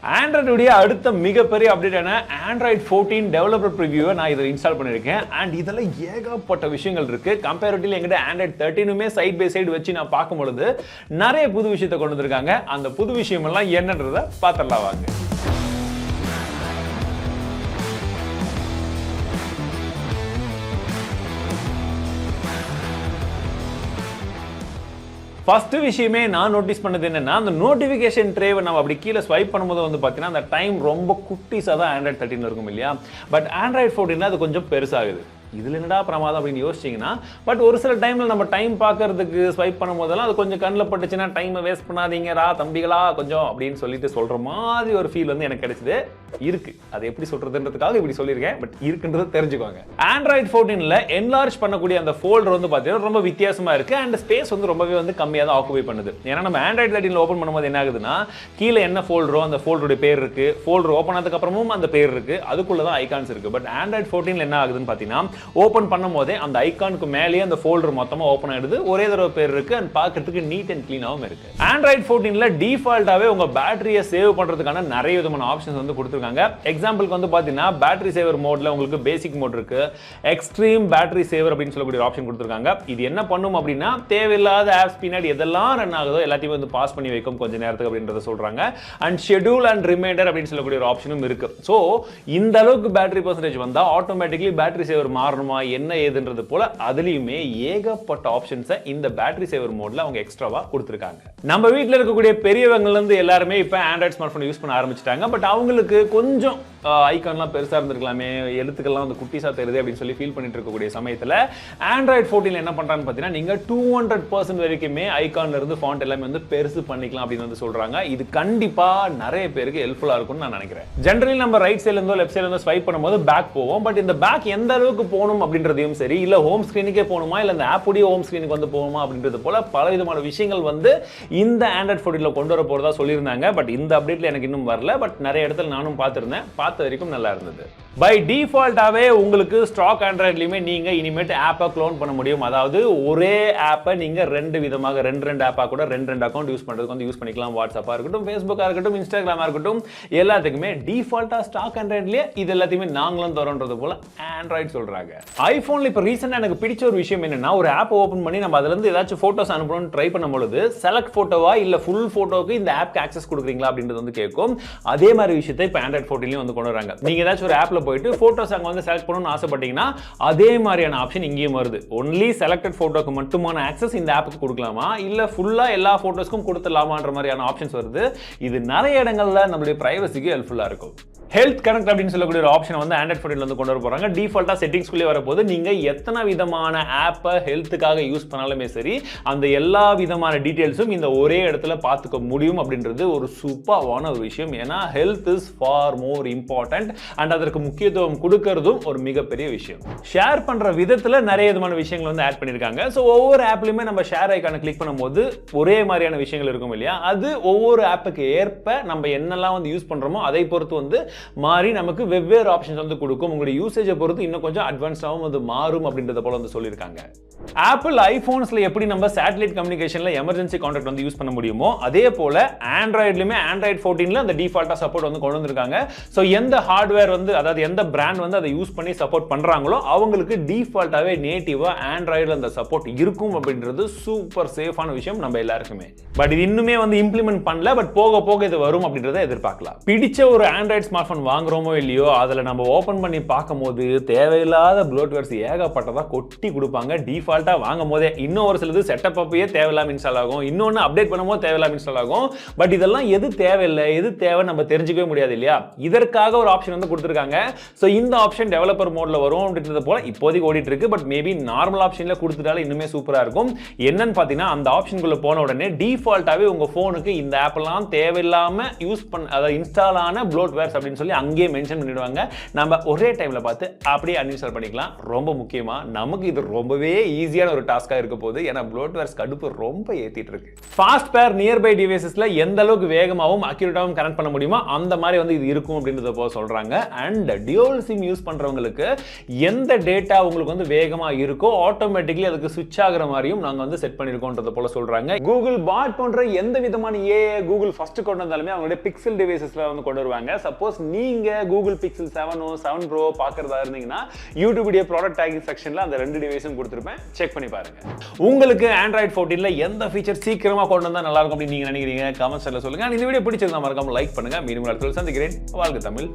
Android உடைய அடுத்த மிகப்பெரிய அப்டேட்டான Android 14 டெவலப்பர் ப்ரிவியூவை நான் இதில் இன்ஸ்டால் பண்ணியிருக்கேன். அண்ட் இதில் ஏகப்பட்ட விஷயங்கள் இருக்கு. கம்பேரிட்டிவ்லி எங்கிட்ட Android 13மே சைட் பை சைடு வச்சு நான் பார்க்கும்பொழுது நிறைய புது விஷயத்தை கொண்டு வந்திருக்காங்க. அந்த புது விஷயமெல்லாம் என்னன்றதை பார்த்துடலாம் வாங்க. ஃபர்ஸ்ட் விஷயமே நான் நோட்டீஸ் பண்ணது என்னன்னா, அந்த நோட்டிஃபிகேஷன் ட்ரேவை நம்ம அப்படி கீழே ஸ்வைப் பண்ணும்போது வந்து பார்த்தீங்கன்னா அந்த டைம் ரொம்ப குட்டிஸாக தான் Android 13 இருக்கும் இல்லையா. பட் Android 14 அது கொஞ்சம் பெருசாகுது. இதில் என்னடா பிரமாதம் அப்படின்னு யோசிச்சிங்கன்னா, பட் ஒரு சில டைமில் நம்ம டைம் பார்க்கறதுக்கு ஸ்வைப் பண்ணும் போதெல்லாம் அது கொஞ்சம் கண்ணில் பட்டுச்சுன்னா டைமை வேஸ்ட் பண்ணாதீங்கடா தம்பிகளா கொஞ்சம் அப்படின்னு சொல்லிட்டு சொல்கிற மாதிரி ஒரு ஃபீல் வந்து எனக்கு கிடைச்சிது. இருக்கு, அது எப்படி சொல்றதுன்றதுக்காக இப்படி சொல்லியிருக்கேன். பட் இருக்குன்றது தெரிஞ்சுக்கோங்க. Android 14ல என்லார்ஜ் பண்ணக்கூடிய அந்த ஃபோல்டர் வந்து பார்த்தீங்கன்னா ரொம்ப வித்தியாசமாக இருக்கு. அண்ட் ஸ்பேஸ் வந்து ரொம்பவே வந்து கம்மியாக தான் ஆக்குபை பண்ணுது. ஏன்னா நம்ம Android 13ல ஓப்பன் பண்ணும்போது என்ன ஆகுதுன்னா, கீழே என்ன ஃபோல்டரோ அந்த ஃபோல்டருடைய பேர் இருக்கு, ஃபோல்டர் ஓப்பன் ஆனதுக்கு அப்புறமும் அந்த பேர் இருக்கு, அதுக்குள்ள தான் ஐகான்ஸ் இருக்கு. பட் Android 14ல என்ன ஆகுதுன்னு பார்த்தீங்கன்னா, ஓபன் பண்ணும்போதே அந்த ஐகானுக்கு மேலேயே அந்த ஃபோல்டர் மொத்தமா ஓபன் ஆயிடுது. ஒரே தடவை பேர் இருக்கு அண்ட் பார்க்கிறதுக்கு நீட் அண்ட் க்ளீனாவும் இருக்கு. Android 14ல டிஃபால்ட்டாவே உங்க பேட்டரியை சேவ் பண்றதுக்கான நிறைய விதமான ஆப்ஷன்ஸ் வந்து கொடுத்திருக்காங்க. எக்ஸாம்பிளுக்கு வந்து பாத்தீங்கன்னா பேட்டரி சேவர் மோட்ல உங்களுக்கு பேசிக் மோட் இருக்கு, எக்ஸ்ட்ரீம் பேட்டரி சேவர் அப்படின்னு சொல்லக்கூடிய ஆப்ஷன் கொடுத்திருக்காங்க. இது என்ன பண்ணும் அப்படின்னா, தேவையில்லாத ஆப்ஸ் பின்னாடி எதெல்லாம் ரன் ஆகுதோ எல்லாத்தையும் வந்து பாஸ் பண்ணி வைக்கும் கொஞ்ச நேரத்துக்கு அப்படின்றத சொல்றாங்க. அண்ட் ஷெட்யூல் அண்ட் ரிமைண்டர் அப்படின்னு சொல்லக்கூடிய ஒரு ஆப்ஷனும் இருக்கு. சோ இந்த அளவுக்கு பேட்டரி பர்சன்டேஜ் வந்தா ஆட்டோமேட்டிக்கலி பேட்டரி சேவர் மாறணுமா என்ன ஏதுன்றது போல அதுலயுமே ஏகப்பட்ட ஆப்ஷன்ஸை இந்த பேட்டரி சேவர் மோட்ல அவங்க எக்ஸ்ட்ராவா கொடுத்திருக்காங்க. நம்ம வீட்டில் இருக்கக்கூடிய பெரியவங்கல இருந்து எல்லாருமே இப்ப ஆண்ட்ராய்ட் ஸ்மார்ட் போன் யூஸ் பண்ண ஆரம்பிச்சிட்டாங்க. பட் அவங்களுக்கு கொஞ்சம் ஐகான்லாம் பெருசா இருந்திருக்கலாமே, எழுத்துக்கள்லாம் வந்து குட்டிஸா தெரியுது அப்படின்னு சொல்லி ஃபீல் பண்ணிட்டு இருக்கக்கூடிய சமயத்துல Android 14 என்ன பண்றான்னு பார்த்தீங்கன்னா, நீங்க 200% வரைக்குமே ஐகான்ல இருந்து ஃபாண்ட் எல்லாமே வந்து பெருசு பண்ணிக்கலாம் அப்படின்னு வந்து சொல்றாங்க. இது கண்டிப்பா நிறைய பேருக்கு ஹெல்ப்ஃபுல்லா இருக்கும்னு நான் நினைக்கிறேன். ஜெனரலி நம்ம ரைட் சைடுல இருந்தோ லெஃப்ட் சைடுல இருந்தோ ஸ்வைப் பண்ணும்போது பேக் போவோம். பட் இந்த பேக் எந்த அளவுக்கு போகணும் அப்படின்றதையும் சரி, இல்ல ஹோம் ஸ்கிரீனுக்கே போகணுமா இல்ல இந்த ஆப் உடைய ஹோம் ஸ்கிரீனுக்கு வந்து போகணுமா அப்படின்றது போல பல விதமான விஷயங்கள் வந்து இந்த Android 14ல கொண்டு வர போறதா சொல்லியிருந்தாங்க. பட் இந்த அப்டேட்ல எனக்கு இன்னும் வரல. பட் நிறைய இடத்துல நானும் பார்த்திருந்தேன், பார்த்த வரைக்கும் நல்லா இருந்தது. பை டிஃபால்ட்டாவே உங்களுக்கு ஸ்டாக் ஆண்ட்ராய்ட்லயுமே நீங்க இனிமேட் ஆப்பை க்ளோன் பண்ண முடியும். அதாவது ஒரே ஆப்பை நீங்க ரெண்டு விதமாக ரெண்டு ஆப்பா கூட ரெண்டு அக்கௌண்ட் யூஸ் பண்றதுக்கு வந்து யூஸ் பண்ணிக்கலாம். வாட்ஸ்அப்பா இருக்கட்டும், ஃபேஸ்புக்கா இருக்கட்டும், இன்ஸ்டாகிராமா இருக்கட்டும், எல்லாத்துக்குமே டிஃபால்ட்டா ஸ்டாக் ஆண்ட்ராய்ட்லயே இது எல்லாத்தையுமே நாங்களும் தரோன்றது போல ஆண்ட்ராய்ட் சொல்றாங்க. ஐபோன்ல இப்ப ரீசெண்டா எனக்கு பிடிச்ச ஒரு விஷயம் என்னன்னா, ஒரு ஆப் ஓபன் பண்ணி நம்ம அதுல இருந்து ஏதாச்சும் போட்டோஸ் அனுப்பணும்னு ட்ரை பண்ணும்போது செலக்ட் போட்டோவா இல்ல ஃபுல் போட்டோக்கு இந்த ஆப்க்கு ஆக்சஸ் கொடுக்குறீங்களா அப்படின்றது வந்து கேட்கும். அதே மாதிரி விஷயத்தை இப்ப Android 14லயும் வந்து கொண்டு வராங்க. நீங்க ஏதாச்சும் ஒரு ஆப்ல போயிட்டு போட்டோஸ் அங்க வந்து செலக்ட் பண்ணணும்னு ஆசைப்பட்டீங்கன்னா அதே மாதிரியான ஆப்ஷன் இங்கேயும் வருது. ஒன்லி செலக்டட் போட்டோக்கு மட்டுமான ஆக்சஸ் இந்த ஆப்புக்கு கொடுக்கலாமா இல்ல ஃபுல்லா எல்லா போட்டோஸ்க்கும் கொடுத்துடலாமான்ற மாதிரியான ஆப்ஷன்ஸ் வருது. இது நிறைய இடங்கள்ல நம்மளுடைய பிரைவசிக்கு ஹெல்ப்ஃபுல்லா இருக்கும். ஹெல்த் கனெக்ட் அப்படின்னு சொல்லக்கூடிய ஒரு ஆப்ஷன் வந்து Android 14ல வந்து கொண்டு வர போறாங்க. டிஃபால்ட்டா செட்டிங்ஸ்குள்ளே வரப்போது நீங்க எத்தனை விதமான ஆப்பை ஹெல்த்துக்காக யூஸ் பண்ணாலுமே சரி, அந்த எல்லா விதமான டீடைல்ஸும் இந்த ஒரே இடத்துல பார்த்துக்க முடியும் அப்படின்றது ஒரு சூப்பரான ஒரு விஷயம். ஏன்னா health is for more important and அதற்கு முக்கியத்துவம் கொடுக்கறதும் ஒரு மிகப்பெரிய விஷயம். ஷேர் பண்ற விதத்துல நிறைய விதமான விஷயங்கள் வந்து ஆட் பண்ணிருக்காங்க. ஸோ ஒவ்வொரு ஆப்லயுமே நம்ம ஷேர் ஐக்கானை கிளிக் பண்ணும்போது ஒரே மாதிரியான விஷயங்கள் இருக்கும் இல்லையா, அது ஒவ்வொரு ஆப்புக்கு ஏற்ப நம்ம என்னெல்லாம் வந்து யூஸ் பண்றோமோ அதை பொறுத்து வந்து மாறி நமக்கு வெவ்வேறு ஆப்ஷன்ஸ் வந்து கொடுக்கும். உங்களுடைய யூசேஜை பொறுத்து இன்னும் கொஞ்சம் அட்வான்ஸ்டாகவும் வந்து மாறும் அப்படின்றத போல வந்து சொல்லியிருக்காங்க. ஆப்பிள் ஐபோன்ஸ்ல எப்படி நம்ம சேட்டலைட் கம்யூனிகேஷன்ல எமர்ஜென்சி கான்டாக்ட் வந்து யூஸ் பண்ண முடியுமோ அதே போல ஆண்ட்ராய்ட்லயுமே Android 14ல அந்த டிஃபால்ட்டா சப்போர்ட் வந்து கொண்டு வந்திருக்காங்க. ஸோ எந்த ஹார்ட்வேர் வந்து அதாவது எந்த பிராண்ட் வந்து அதை யூஸ் பண்ணி சப்போர்ட் பண்றாங்களோ அவங்களுக்கு டிஃபால்ட்டாவே நேட்டிவா ஆண்ட்ராய்டுல அந்த சப்போர்ட் இருக்கும் அப்படின்றது சூப்பர் சேஃபான விஷயம் நம்ம எல்லாருக்குமே. பட் இது இன்னுமே வந்து இம்ப்ளிமெண்ட் பண்ணல. பட் போக போக இது வரும் அப்படின்றத எதிர்பார்க்கலாம். பிடிச்ச ஒரு ஆண்ட்ராய்ட் ஸ்மார்ட் போன் வாங்குறோமோ இல்லையோ அதுல நம்ம ஓபன் பண்ணி பார்க்கும்போது தேவையில்லாத ப்ளோட்வேர்ஸ் ஏகப்பட்டதா கொட்டி கொடுப்பாங்க. டிஃபால்ட்டா வாங்கும் போதே இன்னும் ஒரு சிலது செட்டப் அப்பயே தேவையில்லாம இன்ஸ்டால் ஆகும், இன்னொன்னு அப்டேட் பண்ணும்போது தேவையில்லாம இன்ஸ்டால் ஆகும். பட் இதெல்லாம் எது தேவையில்லை எது தேவை நம்ம தெரிஞ்சுக்கவே முடியாது இல்லையா. இதற்காக ஒரு ஆப்ஷன் வந்து கொடுத்திருக்காங்க. சோ இந்த ஆப்ஷன் டெவலப்பர் மோட்ல வரும் அப்படின்றது போல இப்போதைக்கு ஓடிட்டு இருக்கு. பட் மேபி நார்மல் ஆப்ஷன்ல கொடுத்துட்டாலும் இன்னுமே சூப்பரா இருக்கும். என்னன்னு பாத்தீங்கன்னா, அந்த ஆப்ஷனுக்குள்ள போன உடனே டிஃபால்ட்டாவே உங்க போனுக்கு இந்த ஆப் எல்லாம் தேவையில்லாம யூஸ் பண்ண அதாவது இன்ஸ்டால் ஆன ப்ளோட்வேர்ஸ் அப்படின்னு அப்படின்னு சொல்லி அங்கேயே மென்ஷன் பண்ணிடுவாங்க. நம்ம ஒரே டைமில் பார்த்து அப்படியே அன்இன்ஸ்டால் பண்ணிக்கலாம். ரொம்ப முக்கியமாக நமக்கு இது ரொம்பவே ஈஸியான ஒரு டாஸ்க்காக இருக்க போகுது. ஏன்னா ப்ளோட்வேர்ஸ் கடுப்பு ரொம்ப ஏற்றிட்டு இருக்கு. ஃபாஸ்ட் பேர் நியர்பை டிவைசஸில் எந்த அளவுக்கு வேகமாகவும் அக்யூரேட்டாகவும் கனெக்ட் பண்ண முடியுமோ அந்த மாதிரி வந்து இது இருக்கும் அப்படின்றத போல சொல்கிறாங்க. அண்ட் டியூவல் சிம் யூஸ் பண்ணுறவங்களுக்கு எந்த டேட்டா உங்களுக்கு வந்து வேகமாக இருக்கோ ஆட்டோமேட்டிக்லி அதுக்கு சுவிட்ச் ஆகிற மாதிரியும் நாங்கள் வந்து செட் பண்ணியிருக்கோன்றத போல சொல்கிறாங்க. கூகுள் பாட் போன்ற எந்த விதமான கூகுள் ஃபர்ஸ்ட் கொண்டு வந்தாலுமே அவங்களுடைய பிக்சல் டிவைசஸ்ல வந்து கொண்டு வருவாங்க. சப்போஸ் நீங்க கூகுள் பிக்சல் 7 ப்ரோ பார்க்கறதா இருந்தீங்கன்னா யூடியூப் வீடியோ ப்ராடக்ட் டேகிங் செக்ஷன்ல அந்த 2 டிவைஸும் கொடுத்திருப்பேன், செக் பண்ணி பாருங்க. உங்களுக்கு Android 14ல எந்த ஃபீச்சர் சீக்கிரமா கொண்டு வந்தா நல்லா இருக்கும் அப்படின்னு நீங்க நினைக்கிறீங்க? கமெண்ட்ஸ்ல சொல்லுங்க. இந்த வீடியோ பிடிச்சிருந்தா மறக்காம லைக் பண்ணுங்க. மீண்டும் அடுத்த சந்திக்கிறேன். வாழ்க தமிழ்.